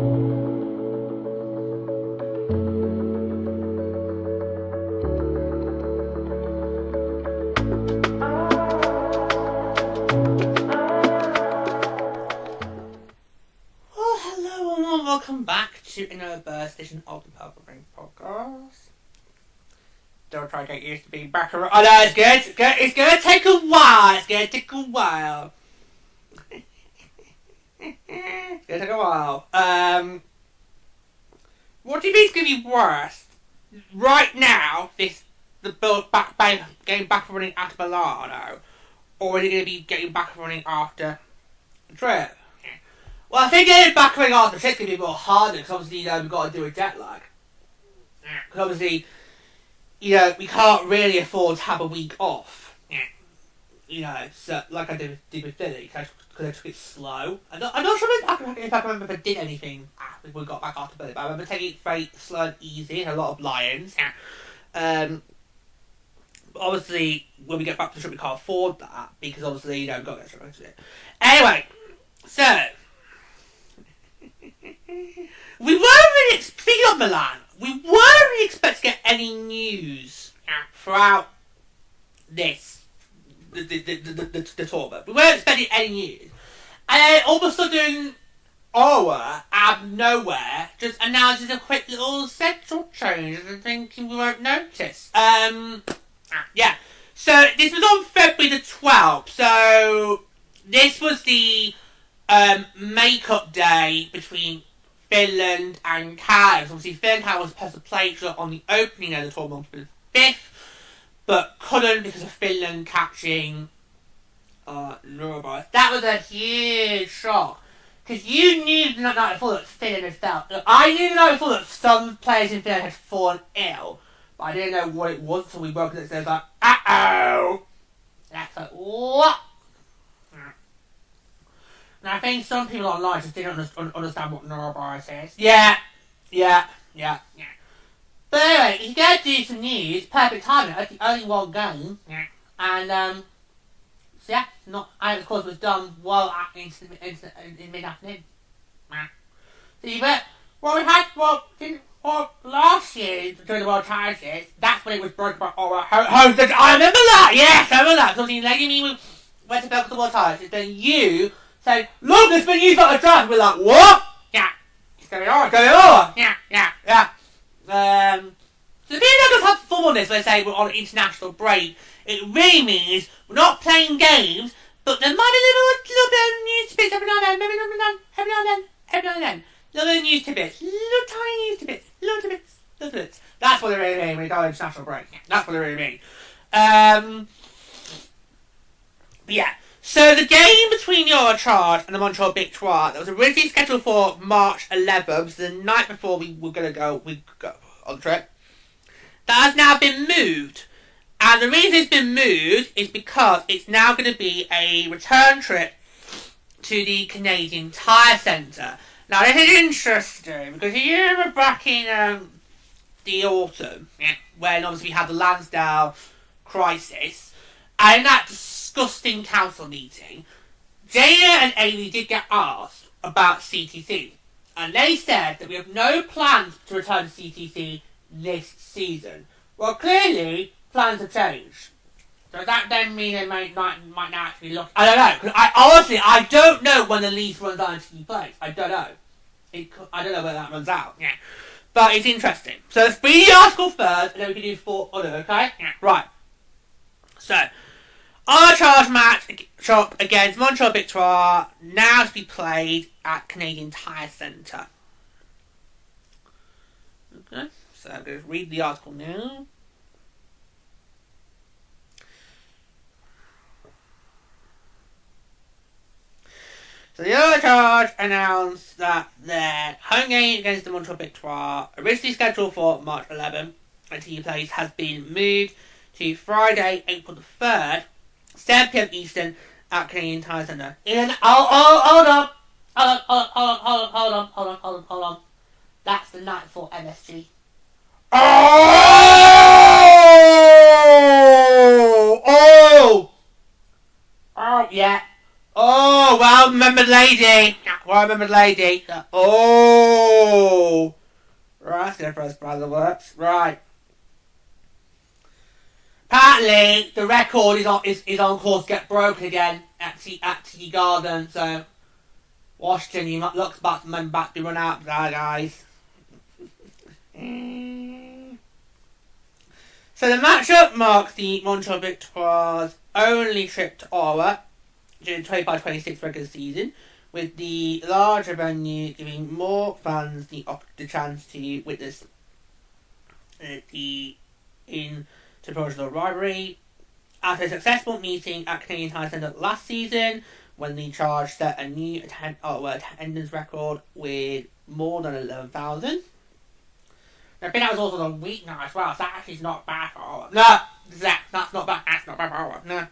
Welcome back to another edition of the Purple Rain Podcast. Don't try to get used to being back around. Oh no, it's good. It's gonna take a while. It's gonna take a while. What do you think is gonna be worse? Right now, the build back by getting back running after Milano, or is it gonna be getting back running after the trip? Well, I think getting back running after the trip's gonna be more harder because obviously we've got to do a jet lag. Because obviously, we can't really afford to have a week off. So like I did with Philly, because I took it slow. I'm not sure if I remember if I did anything after we got back after Philly, but I remember taking it very slow and easy, and a lot of lions. Obviously, when we get back to the trip, we can't afford that, because obviously, we've got to get straight into it. Anyway, so, we weren't really, speaking of Milan, we weren't really expecting to get any news throughout the tournament. We weren't expecting any news. And then all of a sudden, Ottawa, out of nowhere, just announces a quick little central change and I'm thinking we won't notice. Yeah. So, this was on February the 12th. So, this was the make-up day between Finland and Canada. Obviously, Finland and Canada was supposed to play each other on the opening of the tournament on the 5th, but couldn't because of Finland catching neurovirus. That was a huge shock. Because you knew the night before that Finland had felt. I knew the night before that some players in Finland had fallen ill, but I didn't know what it was, so we woke up and it was like, uh-oh! That's like, what? Now, I think some people online just didn't understand what neurovirus is. Yeah. But anyway, if you go do some news, perfect timing. It's the only one game. Yeah. And, so yeah, of course, was done well in mid-afternoon. Yeah. So you bet, last year, during the World Championships, that's when it was broken by Ottawa. I remember that! Yes, I remember that! Because Leggy went to Belgium to the World Championships, then you said, look, it's been used like a draft. We're like, what? Yeah. It's going on. Yeah. So the people that just have fun on this, when they say we're on an international break, it really means we're not playing games, but there might be little bit of news tidbits every now and then, maybe every now and then. Little news tidbits, little tiny news tidbits, little tidbits. That's what they really mean when you go on an international break. That's what they really mean. But yeah. So the game between the Ottawa Charge and the Montreal Victoire that was originally scheduled for March 11th, so the night before we go on the trip, that has now been moved. And the reason it's been moved is because it's now going to be a return trip to the Canadian Tire Centre. Now this is interesting because you remember back in the autumn, when obviously we had the Lansdowne crisis, and in that disgusting council meeting, Jada and Amy did get asked about CTC, and they said that we have no plans to return to CTC this season. Well, clearly, plans have changed. Does that then mean they might now actually look? I don't know, because I don't know when the lease runs out into place. I don't know. I don't know when that runs out. Yeah. But it's interesting. So let's read the article first, and then we can do 4 other, okay? Yeah. Right. So, our charge match against Montreal Victoire now to be played at Canadian Tire Centre. Okay, so I'm going to read the article now. So the Ottawa Charge announced that their home game against the Montreal Victoire, originally scheduled for March 11th, and to place, has been moved to Friday, April the 3rd, 7 p.m. Eastern at Canadian Tire Centre. Hold on. That's the night before MSG. Oh, yeah. Oh, well remembered lady. Well, I remember the lady. Oh! Right, that's going to press by the works. Right. Apparently, the record is on course to get broken again at Tea Garden, so Washington, you looks back to run out there, guys. So the matchup marks the Montreal Victoire's only trip to Ottawa during the 25-26 regular season, with the larger venue giving more fans the chance to witness the interprovincial rivalry. After a successful meeting at Canadian Tire Centre last season, when the Charge set a new attendance record with more than 11,000. I think that was also the weeknight as well, so that actually is not bad for Ottawa. No, that's not bad. That's not bad for Ottawa. No.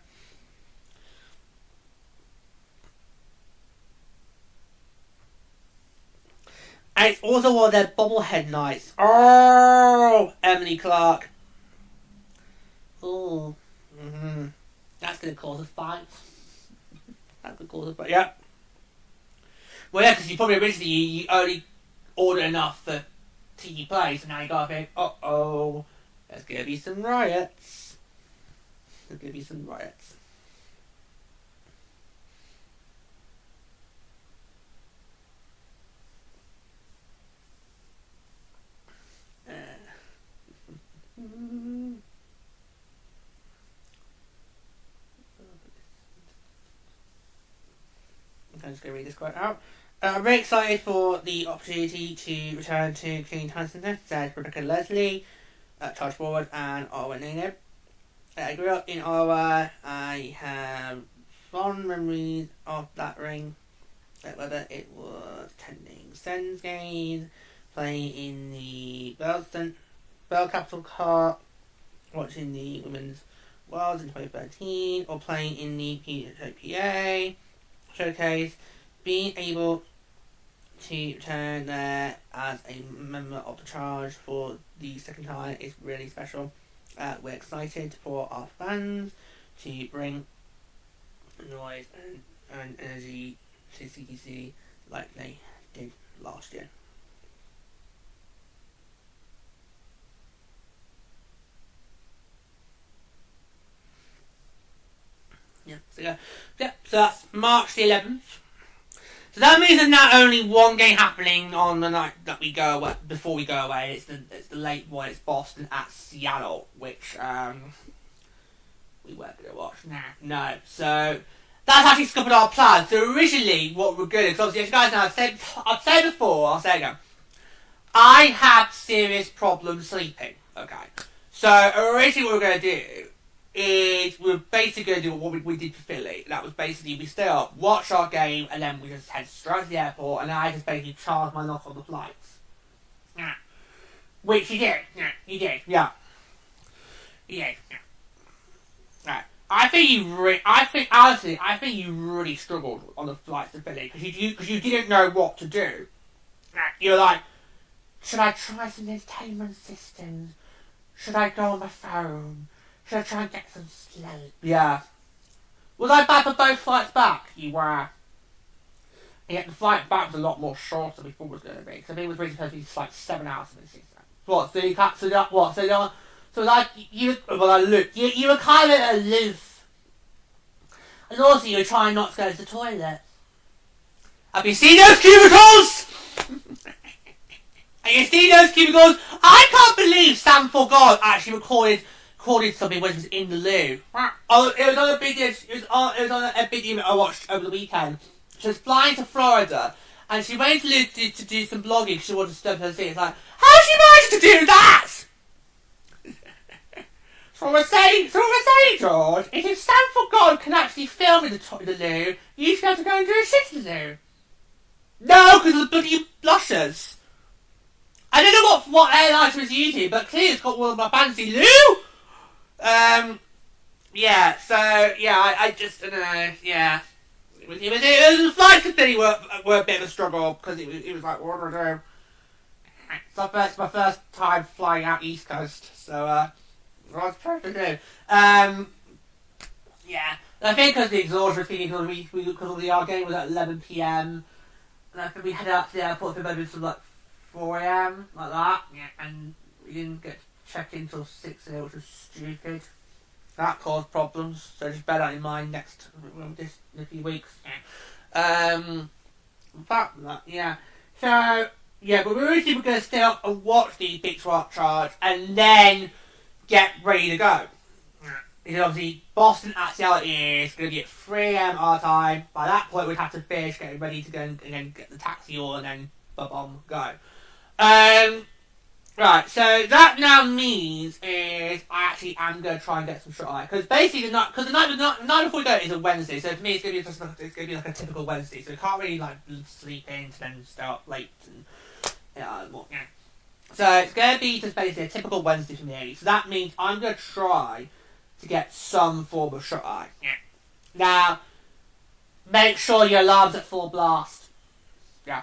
And it's also one of their bobblehead nights. Oh, Emily Clark. Oh, that's going to cause a fight. That's going to cause a fight, yeah. Well, yeah, because you probably originally you only ordered enough for TV Play, so now you got to think, uh-oh, there's going to be some riots. There's going to be some riots. I'm just going to read this quote out. I'm very excited for the opportunity to return to Canadian Tire Centre, said Rebecca Leslie, Charge Forward and Ottawa native. I grew up in Ottawa. I have fond memories of that ring, whether it was attending Sens games, playing in the Bell Capital Cup, watching the Women's Worlds in 2013, or playing in the PA Showcase. Being able to return there as a member of the Charge for the second time is really special. We're excited for our fans to bring noise and energy to CTC like they did last year. So that's March the 11th. So that means there's not only one game happening on the night that we go away, before we go away. It's the late one. It's Boston at Seattle, which we weren't going to watch. No. So that's actually scuppered our plans. So originally, what we're going to, because obviously, as you guys know, I've said before, I'll say again, I had serious problems sleeping. Okay. So originally, what we're going to do is we're basically going to do what we did for Philly. That was basically we stay up, watch our game, and then we just head straight to the airport, and I just basically charged my knock on the flights. Yeah. Which you did. Yeah, you did. Yeah. You did. Yeah. Right. I think you really struggled on the flights to Philly because you didn't know what to do. You were like, should I try some entertainment systems? Should I go on my phone? Should I try and get some sleep? Yeah. Was I bad for both flights back? You were. And yet the flight back was a lot more shorter than we thought it was going to be. Because I think it was really supposed to be like 7 hours and 6 hours. What? So you can't. So that what? So like you. Well, look. You were kind of aloof. And also you were trying not to go to the toilet. Have you seen those cubicles? Have you seen those cubicles? I can't believe Sam Forgod actually recorded something when he was in the loo. Oh, it was on a video. It was on a video that I watched over the weekend. She was flying to Florida, and she went to do some blogging. She wanted to stuff her seat. It's like, how did she manage to do that? So we're saying, George, if Stanford God can actually film in the loo, you should have to go and do a shit in the loo. No, because of the bloody blushers. I don't know what airline she was using, but clearly it's got one of my fancy loo. Yeah, so, yeah, I just, I don't know, yeah. It was the flights to Philly were a bit of a struggle, because it was like, what do I do? So it's my first time flying out East Coast, so, I was trying to do. Yeah. I think because the exhaustion was feeling, because our game was at 11 PM, like we head out to the airport for maybe some like 4 a.m. like that, and we didn't get to check in till 6 a.m, which was stupid. That caused problems, so just bear that in mind in a few weeks. Apart from that, yeah. So, yeah, but we're originally going to stay up and watch the Victoire charge and then get ready to go. Because obviously, Boston at Seattle is going to be at 3 a.m. our time. By that point, we'd have to finish getting ready to go and then get the taxi on and then go. Right, so that now means is I actually am going to try and get some shot eye. Because basically, the night before we go is a Wednesday, so for me it's going to be like a typical Wednesday. So I can't really like sleep in to then stay up late and So it's going to be just basically a typical Wednesday for me. So that means I'm going to try to get some form of shot eye. Now, make sure your alarm's at full blast. Yeah.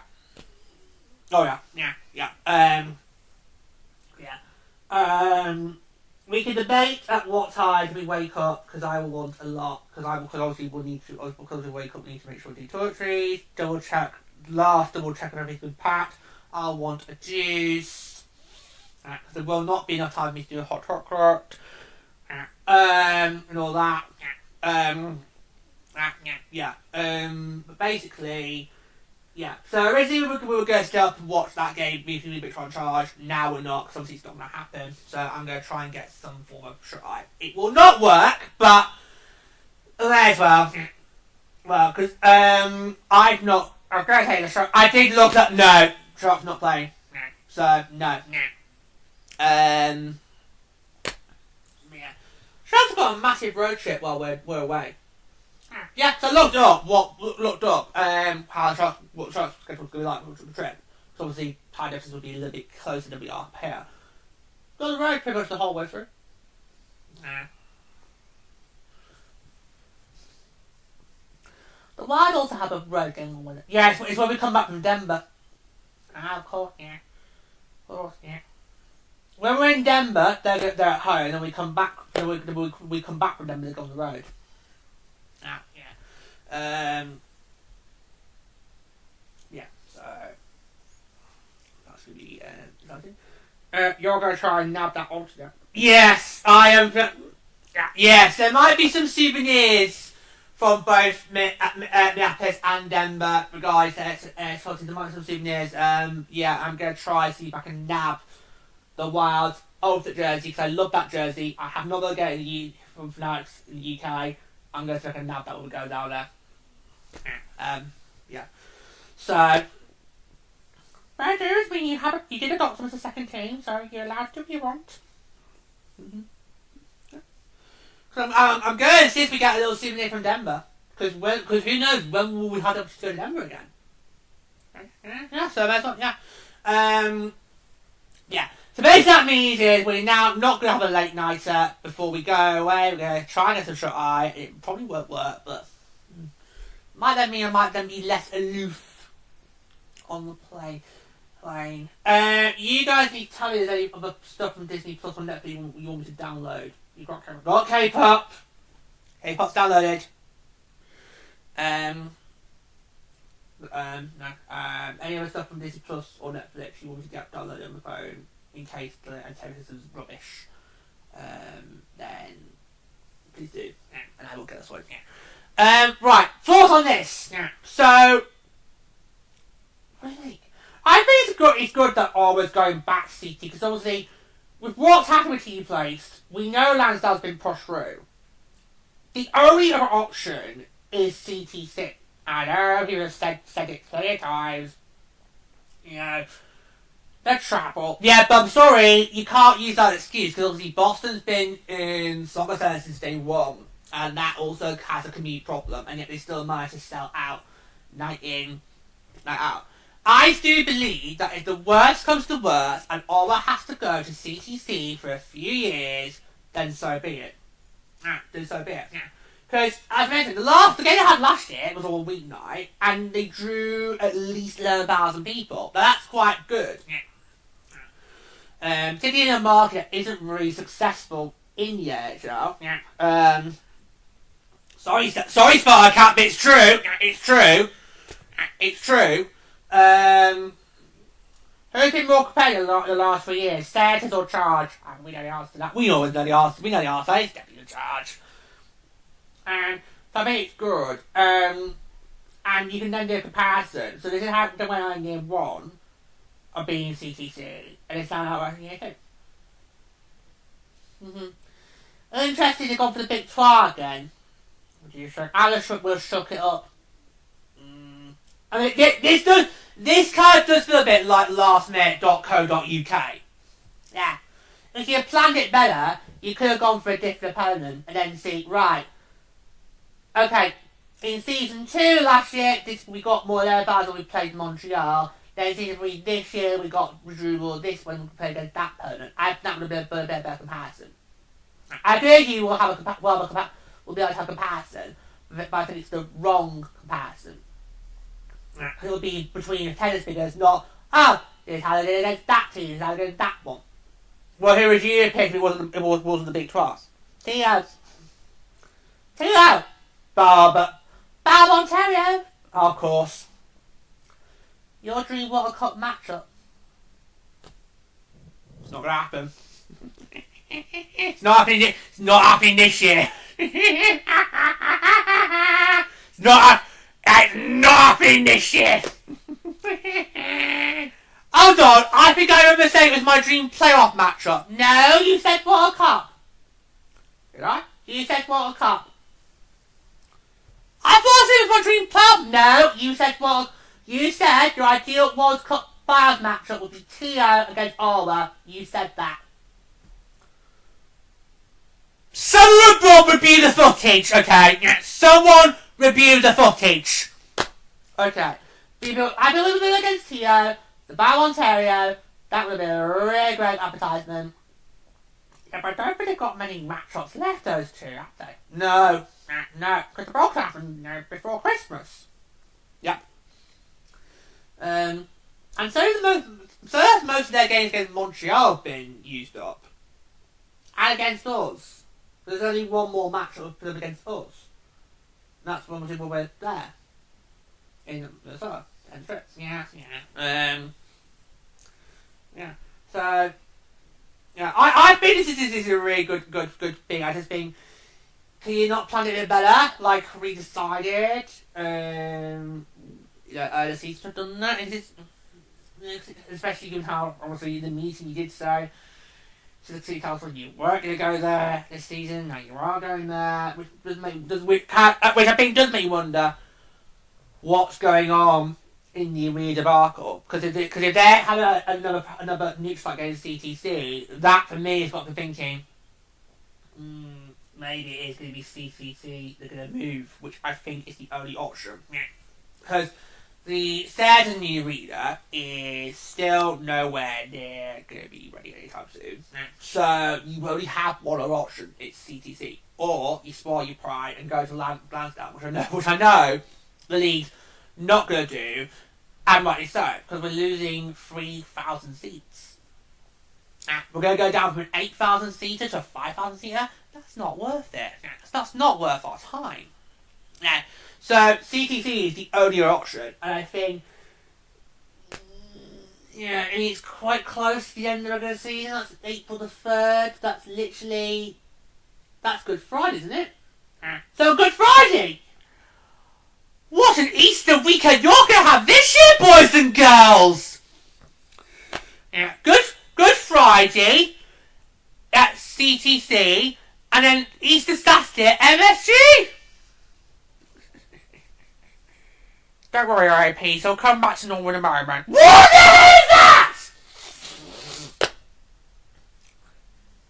Oh yeah. We can debate at what time we wake up, because I will want a lot, because obviously we'll need to, because we wake up, we need to make sure we do toiletries, double check if everything's packed. I'll want a juice, because there will not be enough time for me to do a hot chocolate, and all that, but basically, yeah, so originally we were going to stay up and watch that game between Victoire and Charge. Now we're not, because obviously it's not going to happen. So I'm going to try and get some form of shot eye. It will not work, but may as well. Well, because I'm going to take a shot. I did look up, no, Shark's not playing. So, no. Yeah. Shark's got a massive road trip while we're away. Yeah, so I looked up what Shark's schedule was going to be like for the trip. So obviously, time difference would be a little bit closer than we are here. Got the road pretty much the whole way through. The Wild also have a road game on with it. Yeah, it's when we come back from Denver. Of course, yeah. When we're in Denver, they're at home, and then we come back. We come back from Denver, they go on the road. So that's really nothing. You're going to try and nab that alternate. Yes, I am. Yes, there might be some souvenirs from both Minneapolis and Denver. Guys, there might be some souvenirs. I'm going to try to see if I can nab the Wild alternate jersey, because I love that jersey. I have not going to get it from Fanatics in the UK. I'm going to see if I can nab that when we go down there. So, bad news when you did adopt them as a second team, so you're allowed to if you want. So I'm going to see if we get a little souvenir from Denver, because who knows when will we head up to Denver again? So that's what. So basically that means is we're now not going to have a late nighter before we go away. We're going to try and get some shot eye. It probably won't work, but might then mean I might then be less aloof on the plane. You guys need to tell me if there's any other stuff from Disney Plus on Netflix you want me to download. You've got K-pop. K-pop's downloaded. No. Any other stuff from Disney Plus or Netflix you want me to get downloaded on the phone in case the antenna is rubbish, then please do, and I will get this one. Right, thoughts on this. So, really, I think it's good that Ottawa's going back to CT, because obviously, with what's happened with Team Place, we know Lansdale's been pushed through. The only other option is CTC. I know people have said it 3 times. They're travel. Yeah, but I'm sorry, you can't use that excuse, because obviously Boston's been in Soccer Centre since day one, and that also has a commute problem, and yet they still manage to sell out night in, night out. I do believe that if the worst comes to worst, and Ottawa has to go to CTC for a few years, then so be it. Because, as mentioned, the game they had last year was all weeknight, and they drew at least 11,000 people. Now, that's quite good. Particularly in a market that isn't really successful in the NHL. Sorry, Sparta Cap, but it's true. It's true. Who's been more competitive the last 3 years? Santos or Charge? We know the answer to that. We always know the answer. We know the answer. It's definitely the Charge. So I think it's good. And you can then do a comparison. So this is how the way I in year 1 of being CTC, and it's how I in year 2. Interesting, they've gone for the Victoire again. What do you think? Alice will shook it up. I mean, this card does feel a bit like lastminute.co.uk. Yeah. If you had planned it better, you could have gone for a different opponent and then see, right, okay, in season 2 last year, we got more levels when we played Montreal. Then season 3 this year, we got Drew this when we played against that opponent. That would have been a better comparison. I think you will have we'll be able to have a comparison, but I think it's the wrong comparison. It'll be between tennis figures, not, this is how they did against that team, this is how they did against that one. Well, who would you pick if it wasn't the big class? Tio, Bob Ontario, of course. Your dream World Cup matchup. It's not gonna happen. It's not happening this year. It's not happening this year. Hold on, I think I remember saying it was my dream playoff matchup. No, you said World Cup. Did I? You said World Cup. I thought it was my dream playoff. No, you said your ideal World Cup finals matchup would be Tio against Ottawa. You said that. Someone review the footage, okay? Someone review the footage. Okay. I believe it against Tio, the Battle Ontario. That would have been a really great advertisement. Yeah, but I don't think they've got many matchups left, those two, have they? No, because the broadcast happened before Christmas. Yep. And so most of their games against Montreal have been used up. And against us. There's only one more matchup for them against us. And that's when we're there. In the summer. 10 trips. Yeah. So, yeah, I think this is a really good thing. I just think, can you not plan it a bit better? Like we decided, the season have done that. Especially given how, obviously, the meeting you did say, to the City Council, you weren't going to go there this season, now you are going there, which I think does make you wonder what's going on in the arena debacle. Because if they have another neutral against CTC, that for me has got me thinking, maybe it is going to be CTC they're going to move, which I think is the only option. Because the third in the arena is still nowhere near going to be ready anytime soon. So you only have one other option, it's CTC. Or you spoil your pride and go to Lansdowne, which I know the league's not going to do, and rightly so, because we're losing 3,000 seats. We're going to go down from an 8,000 seater to a 5,000 seater. That's not worth it. That's not worth our time. So CTC is the only option, and I think, it's quite close to the end of the season. That's April the 3rd. That's Good Friday, isn't it? So Good Friday! What an Easter weekend you're going to have this year, boys and girls! Good Friday at CTC, and then Easter Saturday at MSG! Don't worry, RIP, so come back to normal in a moment. What the hell is that?!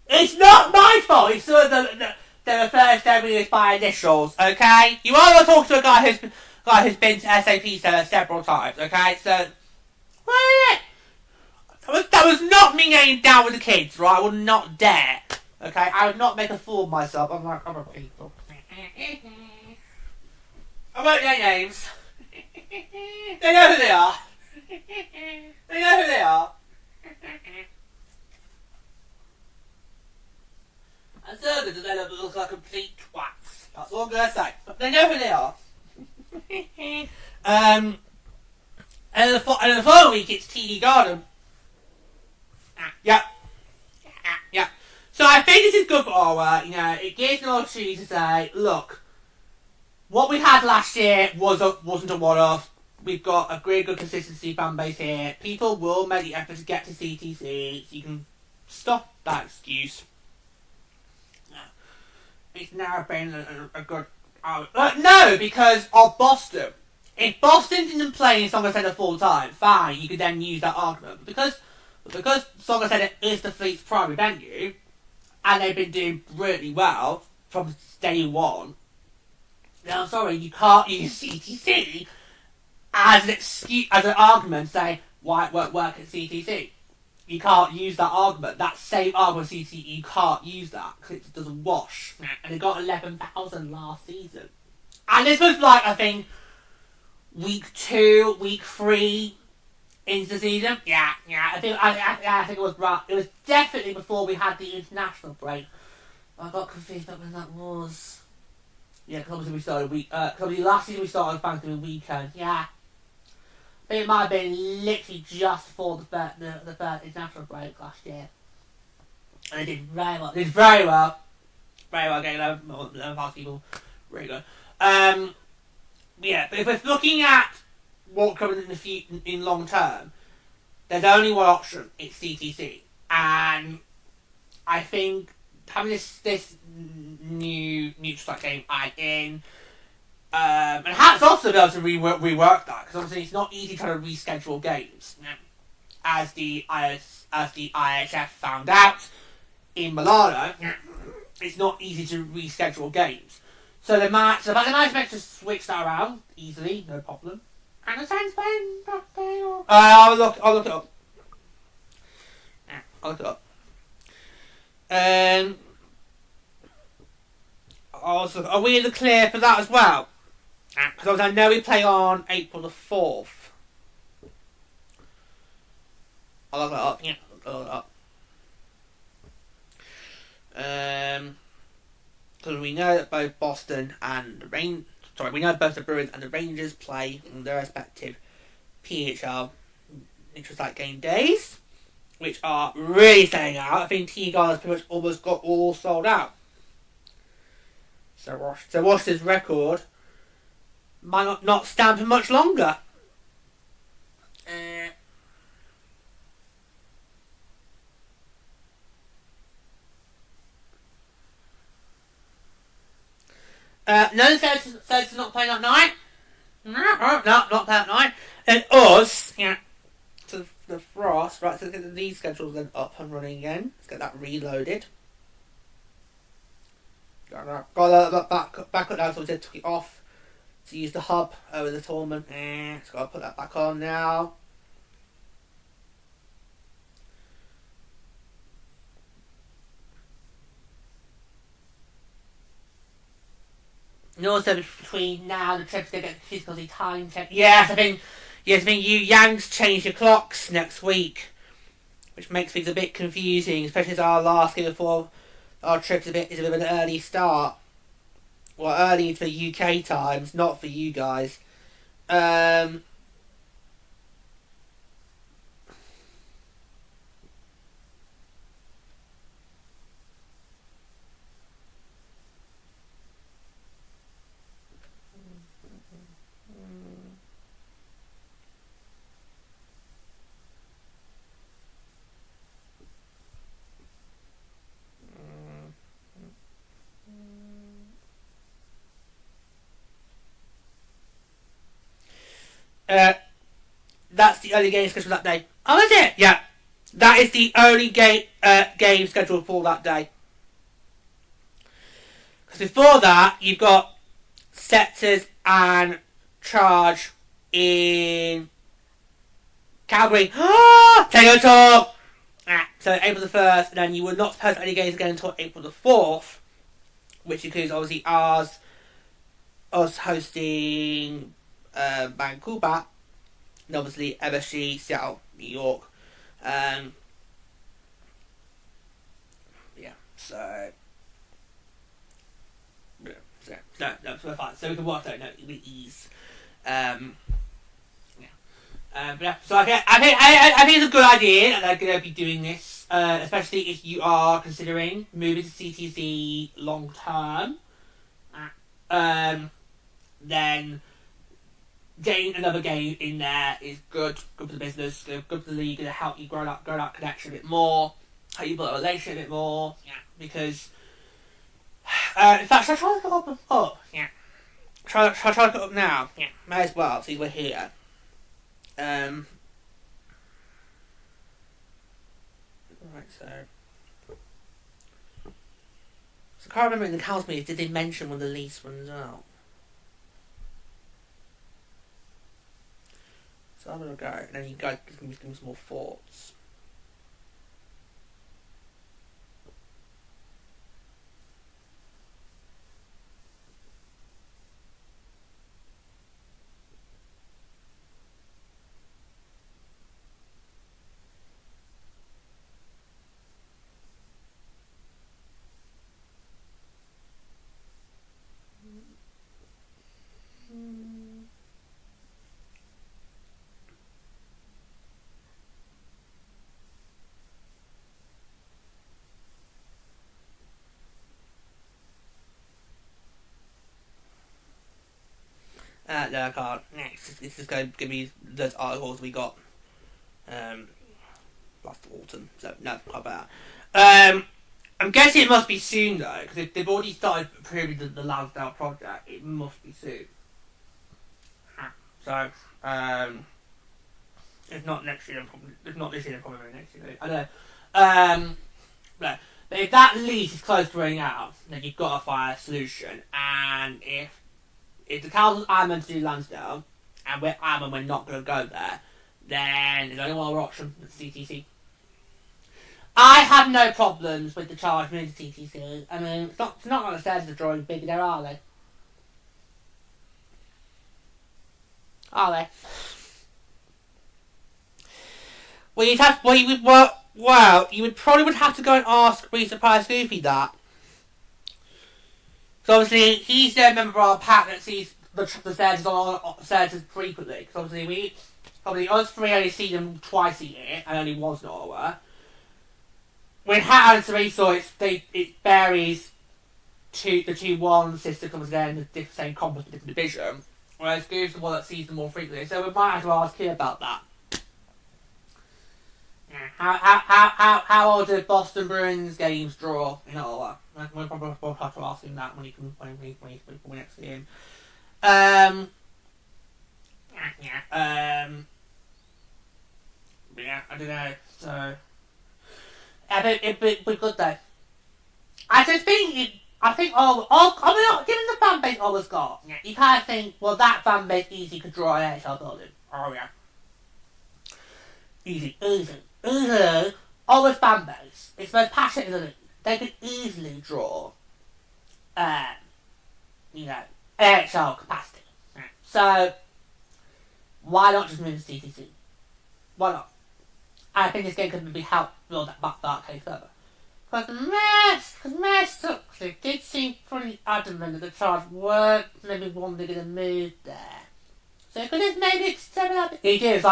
It's not my fault, it's sort of the first evidence by initials, okay? You are going to talk to a guy who's been to SAP several times, okay? So, that was not me getting down with the kids, right? I would not dare, okay? I would not make a fool of myself, unlike other people. I won't know names. They know who they are. They know who they are. And so they don't look like complete twats. That's all I'm going to say. But they know who they are. And then the following week it's TD Garden. Yep. Yeah. So I think this is good for Ottawa. It gives them an opportunity to say, look, what we had last year wasn't a one-off. We've got a great good consistency fan base here. People will make the effort to get to CTC, so you can stop that excuse. It's now been a good... no, because of Boston. If Boston didn't play in Soccer Centre full time, fine, you could then use that argument. But because Soccer Centre is the Fleet's primary venue, and they've been doing really well from day one, now I'm sorry, you can't use CTC as an excuse, as an argument, say why it won't work at CTC. You can't use that argument. That same argument at CTC, you can't use that because it doesn't wash. And they got 11,000 last season, and this was like, I think, week 2, week 3 into the season. Yeah. I think it was right. It was definitely before we had the international break. I got confused about when that was. Yeah, because obviously we started because last season we started Thanksgiving weekend. Yeah. I think it might have been literally just before the third international break last year. And they did very well. Very well getting 11,000 people. Really good. Yeah, but if we're looking at what comes in the future, in long term, there's only one option. It's CTC, and I think having this new neutral site game added in, and hats off to be able to rework that, because obviously it's not easy trying to reschedule games, as the IHF found out in Milano. It's not easy to reschedule games. So they might to switch that around easily, no problem. And the Saints playing Saturday or... I'll look it up. I'll look it up. Also, are we in the clear for that as well? Because I know we play on April the 4th. I'll look it up. Yeah, I'll look it up. Because we know that both Boston and we know both the Bruins and the Rangers play on their respective PHL intra-site game days, which are really selling out. I think T Guard has pretty much almost got all sold out. So Washington's record might not stand for much longer. No, says it's not playing at night. No, not playing at night. And us, to the Frost, right, so let's get these schedules then up and running again. Let's get that reloaded. Got that back up now, so we took it off to use the hub over the tournament. Just got to put that back on now. And also between now and the trips they get physically time check. Yes, I think you Yanks change your clocks next week, which makes things a bit confusing, especially as our last game before our trip's is a bit of an early start. Well, early for UK times, not for you guys. That's the only game scheduled that day. Oh, is it? Yeah. That is the only game scheduled for that day. Because before that, you've got Sectors and Charge in Calgary. Take a talk! So April the 1st, and then you will not post any games again until April the 4th, which includes obviously us hosting Vancouver, and obviously MSG, Seattle, New York. So we're fine. So we can work out with ease. So I think it's a good idea that they're going to be doing this, especially if you are considering moving to CTC long term. Then getting another game in there is good for the business, good for the league, going to help you grow that connection a bit more, help you build a relationship a bit more. Yeah, because in fact, should I try to look up? Yeah, shall I try to look it up now? Yeah, may as well. See, we're here. Right, so I can't remember in the house meeting, did they mention when the lease runs out? So I'm gonna go, and then you guys can give me some more thoughts. No, I can't. Next, this is going to give me those articles we got last autumn. So no, can't about that. I'm guessing it must be soon though, because if they've already started approving the Lansdale project, it must be soon. So if not next year, if not this year, probably next year. I don't know. But if that lease is close to running out, then you've got to find a solution. And if the council's adamant to do Lansdale, and we're adamant we're not going to go there, then there's only one other option, it's CTC. I have no problems with the charge moving to CTC. I mean, it's not like the stairs are drawing bigger there, are they? Are they? Well, you would probably have to go and ask Reese Price Goofy that. So obviously, he's the member of our pack that sees the stairs frequently. Because obviously, us three only see them twice a year, and only once in Ottawa. When Hat and Teresa, it varies to the 2-1 system comes there in the same conference, different division. Whereas Goof's the one that sees them more frequently. So we might as well ask him about that. Yeah. How old do Boston Bruins games draw in Ottawa? We'll probably have to ask him that when we next see him. Yeah, I don't know. So, it'd be good though. I think given the fan base Ottawa's got, you kind of think, well, that fan base easily could draw an NHL building. Oh yeah, easy. Ottawa's fan base, it's most passionate, isn't it? They could easily draw, NHL capacity. So, why not just move to CTC? Why not? I think this game could maybe help build that case further. Because Mayor Suckley did seem pretty adamant that the Charge weren't maybe one they're going to move there. So could this maybe extend that? He did,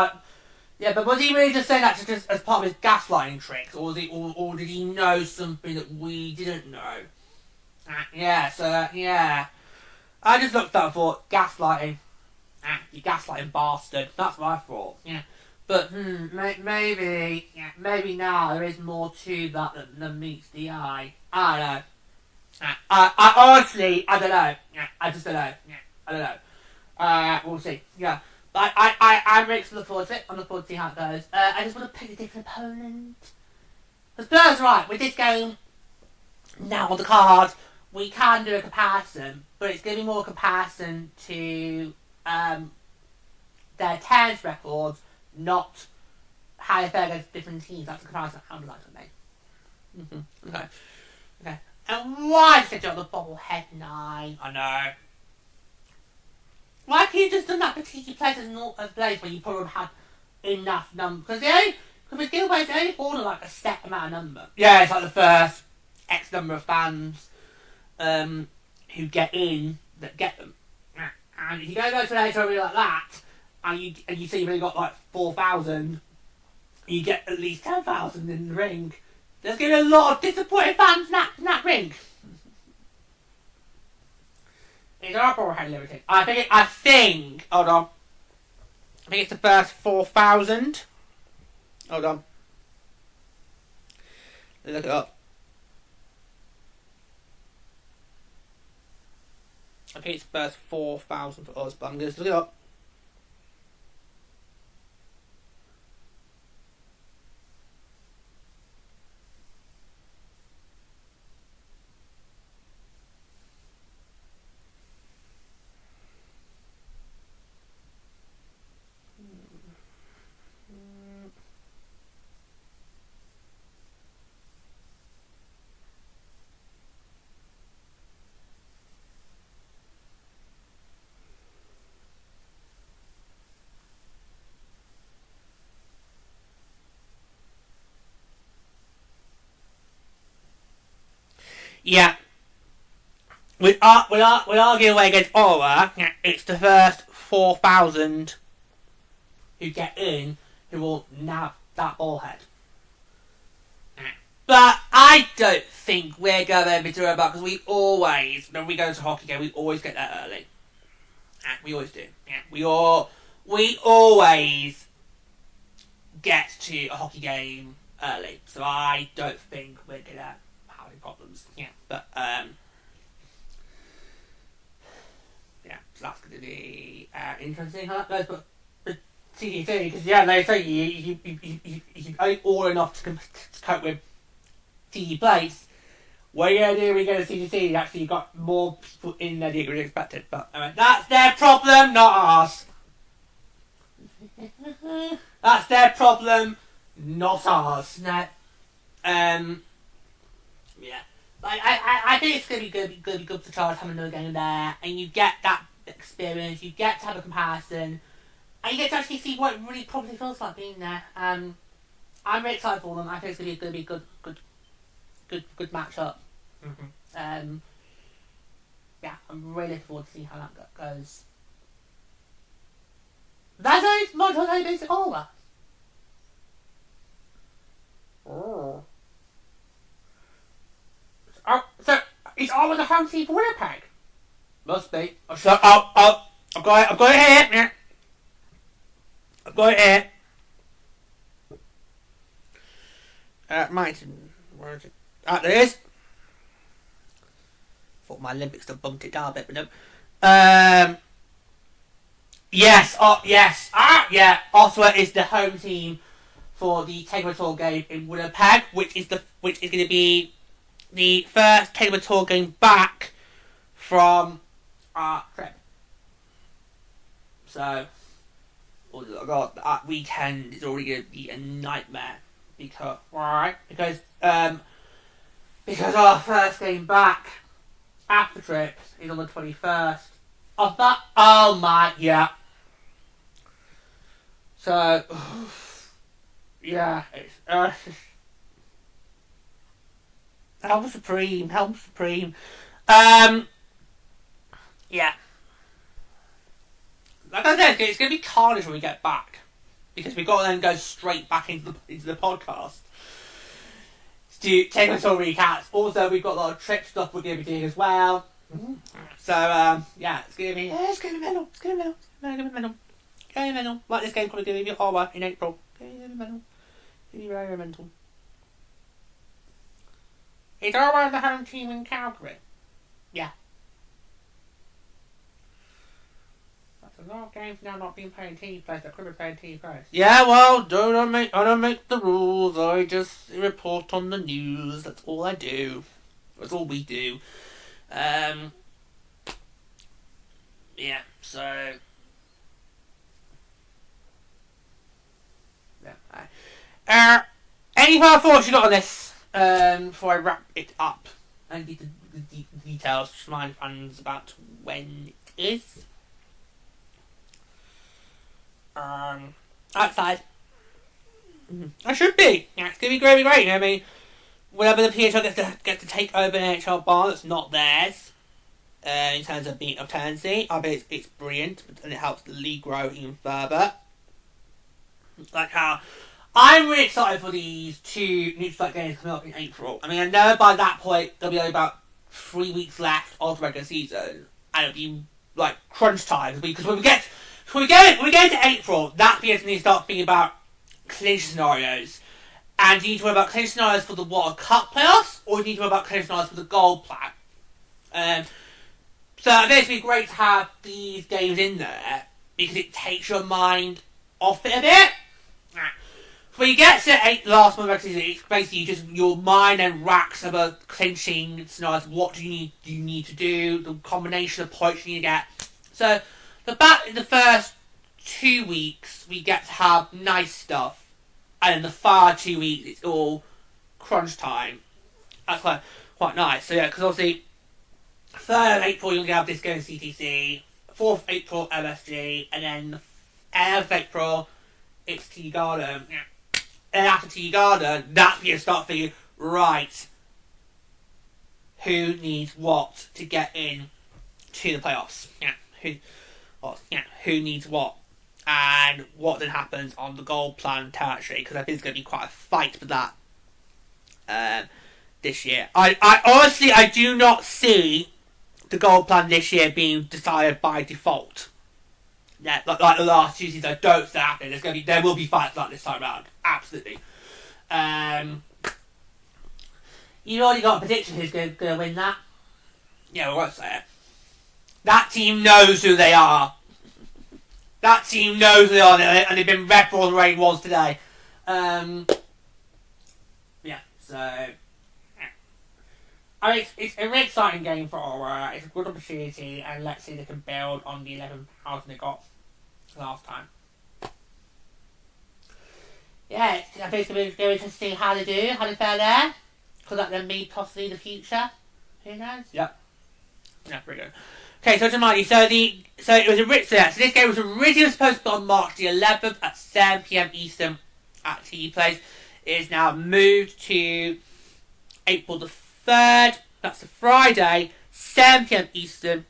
yeah, but was he really just saying that just as part of his gaslighting tricks, or did he know something that we didn't know? Yeah. I just looked at that and thought, gaslighting. You gaslighting bastard. That's what I thought. Yeah. But, maybe now there is more to that than meets the eye. I don't know. I honestly, I don't know. Yeah, I just don't know. Yeah, I don't know. We'll see. Yeah. But I'm really looking forward to it. I'm looking forward to see how it goes. I just want to pick a different opponent. Because Blur's right, with this game now on the card, we can do a comparison, but it's going to be more a comparison to their tennis records, not how they fare against different teams. That's the comparison I would like to make. Okay. And why did they do the bobblehead 9? I know. Why can't you just done that particular place as place where you probably had enough number? Because with giveaways, they only order like a set amount of number. Yeah, it's like the first X number of fans who get in that get them. And if you go to an HRV like that, and you say you've only got like 4,000, you get at least 10,000 in the ring. There's going to be a lot of disappointed fans in that ring. Is our overhead limited? I think. Hold on. I think it's the first 4,000. Hold on. Look it up. I think it's the first 4,000 for us, but I'm going to look it up. Yeah. We argue away against Ottawa. Yeah, it's the first 4,000 who get in who will nab that ball head. But I don't think we're going to be doing that because we always, when we go to a hockey game, we always get there early. We always do. Yeah, we always get to a hockey game early. So I don't think we're going to have any problems. Yeah, but yeah, so that's going to be interesting how that goes. But CTC, because yeah, they say you only all enough to cope with TD Place. What are you going to do when you go to CTC? Actually, you've got more people in there than you expected. But that's their problem, not ours. That's their problem, not ours. No. Yeah. I think it's going to be good for Charles having another game there, and you get that experience, you get to have a comparison, and you get to actually see what it really probably feels like being there. I'm really excited for them. I think it's going to be a good matchup. Mm-hmm. Yeah, I'm really looking forward to see how that goes. That's only Montreal basic over. Oh. So it's all the home team for Winnipeg. Must be. I've got it here. Yeah. I've got it here. Where is it? Ah, there it is. Thought my Olympics have bumped it down a bit, but no. Yes. Yes. Yeah. Ottawa is the home team for the Takeover Tour game in Winnipeg, which is going to be the first Takeover Tour game back from our trip. So, oh God, that weekend is already going to be a nightmare because our first game back after the trip is on the 21st of that. Oh my, yeah. So, yeah, it's Help Supreme. Yeah. Like I said, it's going to be carnage when we get back. Because we've got to then go straight back into the podcast. To take us all recaps. Also, we've got a lot of trip stuff we're going to be doing as well. Mm-hmm. So, yeah, it's going to be mental. It's going to be mental. Like this game probably going to be Ottawa in April. It's going to be mental. It's going to be very, very mental. It's Ottawa the home team in Calgary. Yeah. That's a lot of games now not being played in team place that could be played in team place. Yeah, well, I don't make the rules. I just report on the news. That's all I do. That's all we do. Yeah, so yeah. Any further thoughts you got on this? Before I wrap it up and get the details, just remind fans about when it is. Outside. I should be. Yeah, it's gonna be great. You know, I mean, whenever the PHL gets to take over an NHL bar that's not theirs, in terms of being of tendency. I bet it's brilliant, and it helps the league grow even further. Like how I'm really excited for these 2 neutral site games coming up in April. I mean, I know by that point there'll be only about 3 weeks left of the regular season, and it'll be like crunch time because when we get to April, that's when you start thinking about clinch scenarios. And you need to worry about clinch scenarios for the World Cup playoffs, or you need to worry about clinch scenarios for the gold plan. So I think it'd be great to have these games in there because it takes your mind off it a bit. When you get to the last month of the season, it's basically just your mind and racks about clinching scenarios. What do you need to do? The combination of points you need to get. So in the first 2 weeks, we get to have nice stuff. And in the far 2 weeks, it's all crunch time. That's quite nice. So yeah, because obviously, 3rd of April, you're going to have this going to CTC. 4th of April, MSG. And then 8th of April, it's Tea Garden. And after Tea Garden, that's when you start thinking, right, who needs what to get in to the playoffs? Who needs what? And what then happens on the gold plan territory, because I think it's going to be quite a fight for that this year. I honestly, I do not see the gold plan this year being decided by default. Yeah, like the last 2 seasons, I don't see that happening. There will be fights like this time around, absolutely. You've already got a prediction who's going to win that. Yeah, we won't say it. That team knows who they are. That team knows who they are, and they've been rep for all the rain was today. So I mean, it's a really exciting game for Ottawa. It's a good opportunity, and let's see if they can build on the 11,000 they got last time. Yeah, I think it's going to be interesting to see how they fare there. Could that then be possibly the future? Who knows? Yep. Yeah, pretty good. Okay, so to remind you, so it was this game was originally supposed to be on March the 11th at 7 PM Eastern at TD Place. It is now moved to April the 3rd. That's a Friday, 7 PM Eastern.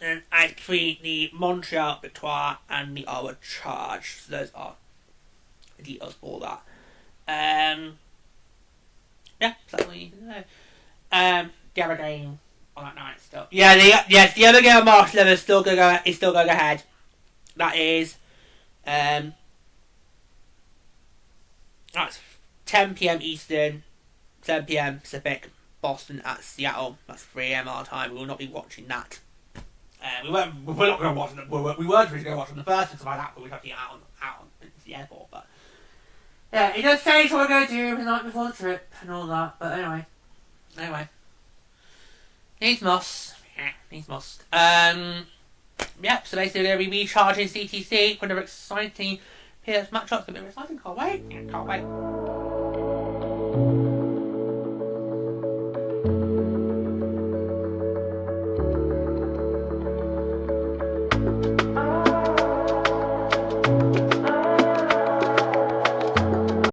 And between the Montreal Victoire and the Ottawa Charge. So those are the details for that. Yeah, so that's all you need to know. The other game on that night still. Yeah, the other game on March 11th is still going ahead. That is, that's 10 PM Eastern, 7 PM Pacific, Boston at Seattle. That's 3 AM our time. We will not be watching that. We're not going to watch it. We weren't going to watch it in the first and stuff like that, but we'd have to get out on the airport. But yeah, it does change what we're going to do the night before the trip and all that. But anyway. Needs must. Yeah, needs must. Yeah, so basically we're going to be recharging CTC for another exciting PS matchup. It's going to be exciting. Can't wait. Yeah, can't wait.